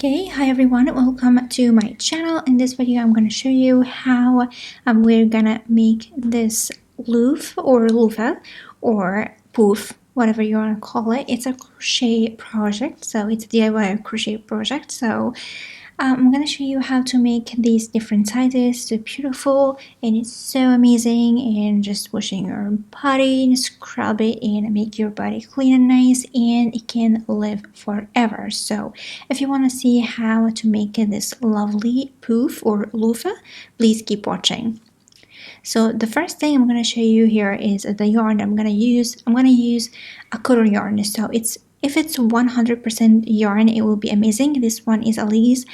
Okay, hi everyone, welcome to my channel. In this video I'm going to show you how we're gonna make this loofah or loofah or poof, whatever you want to call it. It's a crochet project, so it's a DIY crochet project. So I'm gonna show you how to make these different sizes. So beautiful, and it's so amazing. And just washing your body and scrub it and make your body clean and nice, and it can live forever. So if you want to see how to make this lovely poof or loofah, please keep watching. So the first thing I'm going to show you here is the yarn I'm going to use. I'm going to use a cotton yarn. So if it's 100% yarn, it will be amazing. This one is Ali's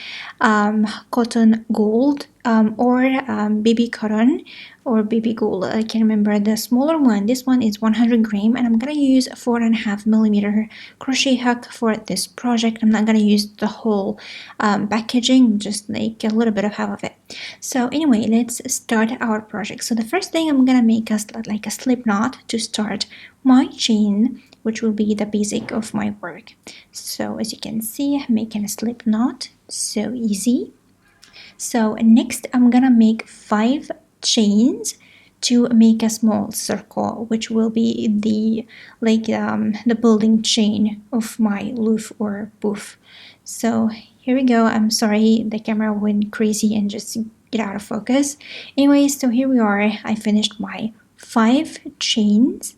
cotton gold or baby cotton or baby gold. I can't remember the smaller one. This one is 100 gram, and I'm gonna use a 4.5 millimeter crochet hook for this project. I'm not gonna use the whole packaging, just like a little bit of half of it. So anyway, let's start our project. So the first thing, I'm gonna make us like a slip knot to start my chain, which will be the basic of my work. So as you can see, I'm making a slip knot, so easy. So next I'm gonna make 5 chains to make a small circle, which will be the the building chain of my loofah or poof. So here we go. I'm sorry the camera went crazy and just get out of focus. Anyways, so here we are. I finished my 5 chains.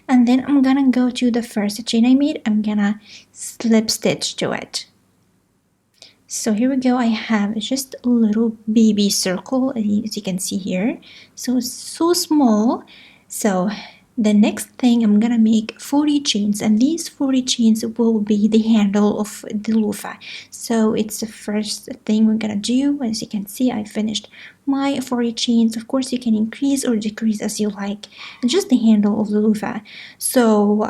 And then I'm gonna go to the first chain I made. I'm gonna slip stitch to it. So here we go. I have just a little baby circle, as you can see here. So small. So the next thing, I'm gonna make 40 chains, and these 40 chains will be the handle of the loofah. So it's the first thing we're gonna do. As you can see, I finished my 40 chains. Of course, you can increase or decrease as you like, just the handle of the loofah. So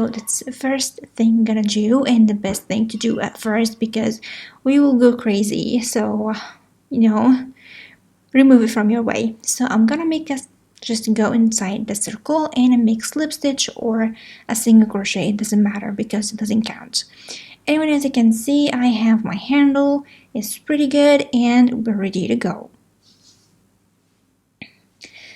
that's the first thing I'm gonna do, and the best thing to do at first, because we will go crazy. So remove it from your way. So I'm gonna make us just go inside the circle and make slip stitch or a single crochet. It doesn't matter because it doesn't count. Anyway, as you can see, I have my handle. It's pretty good, and we're ready to go.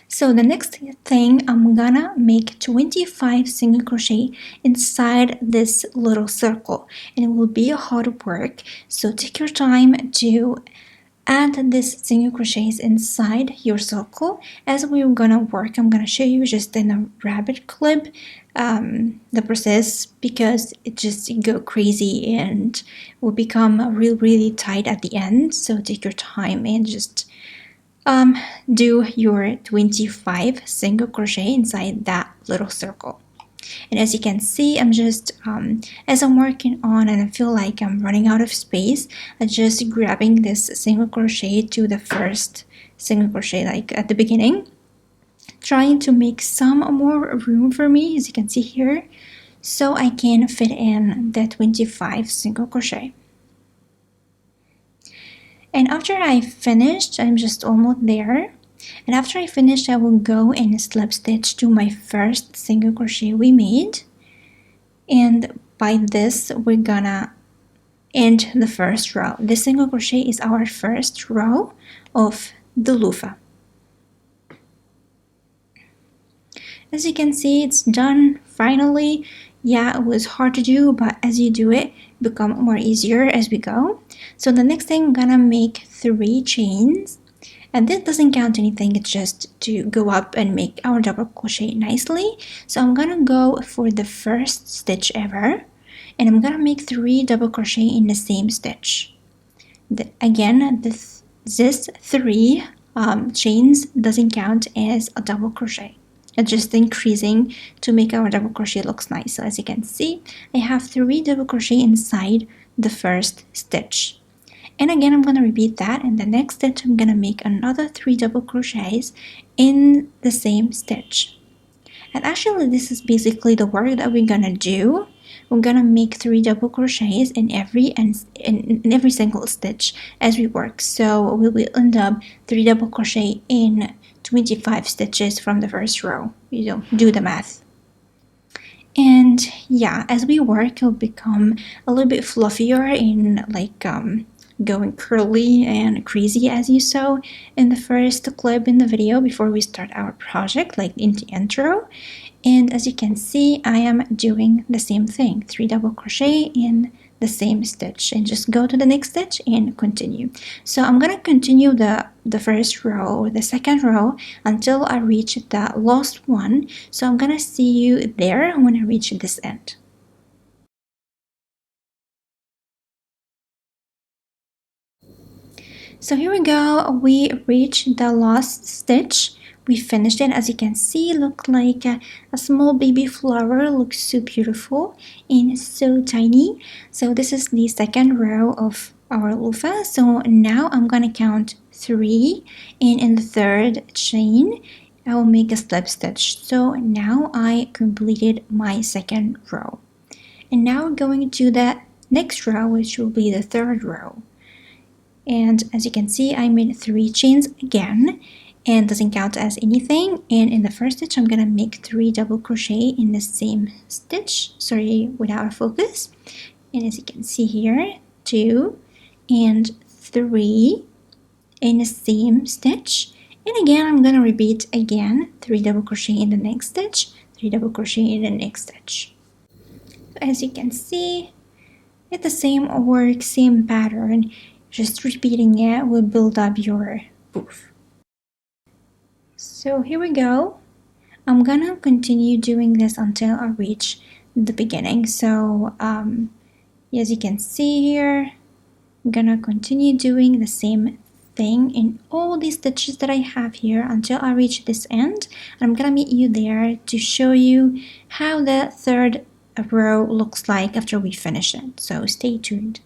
So the next thing, I'm gonna make 25 single crochet inside this little circle, and it will be a hard work. So take your time to add this single crochets inside your circle. As we're gonna work, I'm gonna show you just in a rabbit clip the process, because it just go crazy and will become really tight at the end. So take your time and just do your 25 single crochet inside that little circle. And as you can see, I'm just as I'm working on and I feel like I'm running out of space, I'm just grabbing this single crochet to the first single crochet, like at the beginning, trying to make some more room for me, as you can see here, so I can fit in the 25 single crochet. And after I finished, I'm just almost there. And after I finish, I will go and slip stitch to my first single crochet we made. And by this, we're gonna end the first row. This single crochet is our first row of the loofah. As you can see, it's done finally. Yeah, it was hard to do, but as you do it, become more easier as we go. So the next thing, I'm gonna make 3 chains, and this doesn't count anything, it's just to go up and make our double crochet nicely. So I'm gonna go for the first stitch ever, and I'm gonna make 3 double crochet in the same stitch. Again, this 3 chains doesn't count as a double crochet. It's just increasing to make our double crochet looks nice. So as you can see, I have 3 double crochet inside the first stitch. And again, I'm going to repeat that. In the next stitch, I'm going to make another 3 double crochets in the same stitch. And actually, this is basically the work that we're going to do. We're going to make 3 double crochets in every single stitch as we work. So we will end up 3 double crochet in 25 stitches from the first row. You don't do the math. And yeah, as we work, it'll become a little bit fluffier and like going curly and crazy, as you saw in the first clip in the video before we start our project, like in the intro. And as you can see, I am doing the same thing, 3 double crochet in the same stitch, and just go to the next stitch and continue. So I'm gonna continue the first row or the second row until I reach the last one. So I'm gonna see you there when I reach this end. So here we go, we reached the last stitch. We finished it. As you can see, look like a small baby flower. Looks so beautiful and so tiny. So this is the second row of our loofah. So now I'm gonna count 3, and in the third chain I will make a slip stitch. So now I completed my second row, and now we're going to the next row, which will be the third row. And as you can see, I made 3 chains again, and doesn't count as anything. And in the first stitch, I'm gonna make 3 double crochet in the same stitch, sorry, without a focus. And as you can see here, 2 and 3 in the same stitch. And again, I'm gonna repeat again, 3 double crochet in the next stitch, 3 double crochet in the next stitch. So as you can see, it's the same work, same pattern. Just repeating it will build up your poof. So here we go. I'm gonna continue doing this until I reach the beginning. So as you can see here, I'm gonna continue doing the same thing in all these stitches that I have here until I reach this end. And I'm gonna meet you there to show you how the third row looks like after we finish it. So stay tuned.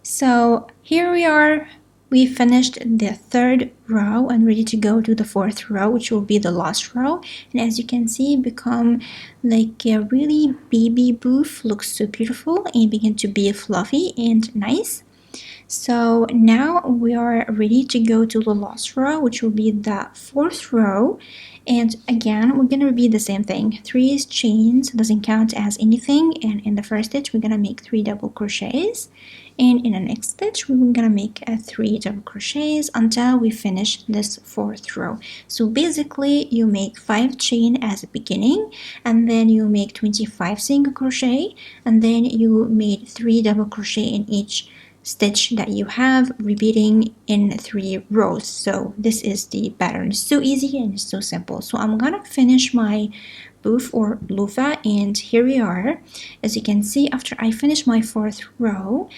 So here we are, we finished the third row and ready to go to the fourth row, which will be the last row. And as you can see, become like a really baby poof. Looks so beautiful and begin to be fluffy and nice. So now we are ready to go to the last row, which will be the fourth row. And again, we're gonna repeat the same thing. 3 chains doesn't count as anything, and in the first stitch we're gonna make 3 double crochets, and in the next stitch we're gonna make 3 double crochets until we finish this fourth row. So basically you make 5 chain as a beginning, and then you make 25 single crochet, and then you made 3 double crochet in each stitch that you have, repeating in 3 rows. So this is the pattern. It's so easy and it's so simple. So I'm gonna finish my poof or loofah, and here we are. As you can see, after I finish my 4th row,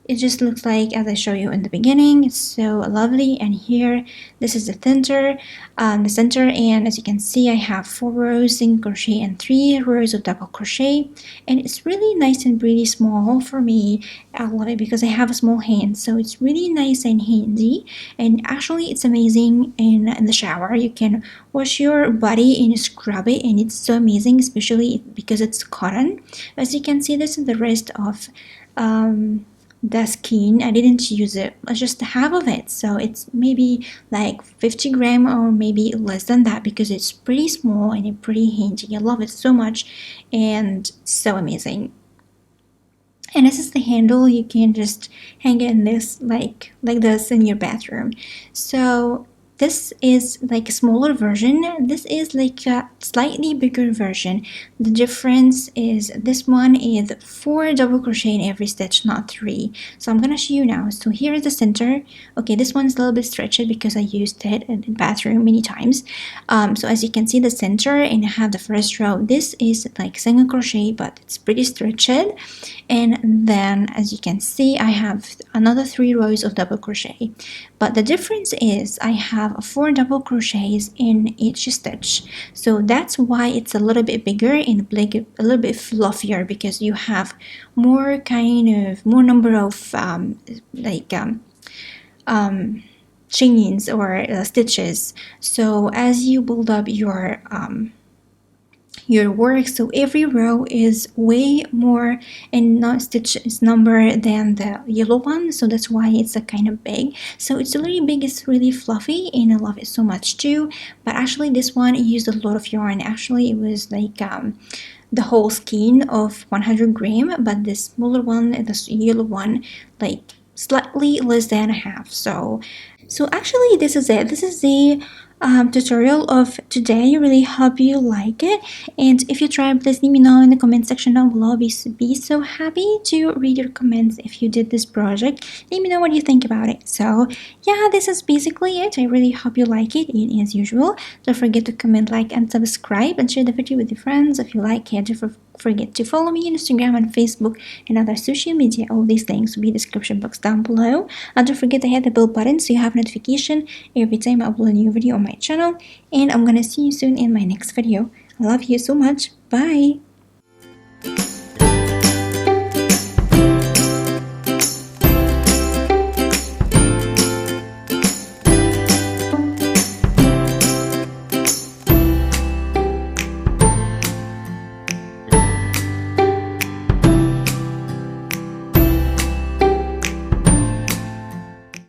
it just looks like as I show you in the beginning. It's so lovely. And here, this is the center, and as you can see, I have 4 rows single crochet and 3 rows of double crochet, and it's really nice and really small for me. I love it because I have a small hand, so it's really nice and handy. And actually, it's amazing in the shower. You can wash your body and scrub it, and it's so amazing, especially because it's cotton. As you can see, this is the rest of the skein. I didn't use it, just half of it, so it's maybe like 50 grams or maybe less than that, because it's pretty small and it's pretty handy. I love it so much and so amazing. And this is the handle. You can just hang it in this like this in your bathroom. So this is like a smaller version. This is like a slightly bigger version. The difference is this one is 4 double crochet in every stitch, not 3. So I'm gonna show you now. So here is the center. Okay, this one's a little bit stretched because I used it in the bathroom many times. So as you can see, the center, and I have the first row. This is like single crochet, but it's pretty stretched. And then as you can see, I have another 3 rows of double crochet, but the difference is I have 4 double crochets in each stitch. So that's why it's a little bit bigger and a little bit fluffier, because you have more more number of chains or stitches. So as you build up your work. So every row is way more in stitches number than the yellow one, so that's why it's a kind of big. So it's really big, it's really fluffy, and I love it so much too. But actually this one used a lot of yarn. Actually it was like the whole skein of 100 gram, but the smaller one, the yellow one, like slightly less than a half. So actually this is it. This is the tutorial of today. Really hope you like it, and if you try, please let me know in the comment section down below. Be so happy to read your comments if you did this project. Let me know what you think about it. So yeah, this is basically it. I really hope you like it, and as usual, don't forget to comment, like, and subscribe, and share the video with your friends if you like it. Don't forget to follow me on Instagram and Facebook and other social media. All these links will be in the description box down below. And don't forget to hit the bell button so you have notification every time I upload a new video on my channel. And I'm gonna see you soon in my next video. I love you so much. Bye.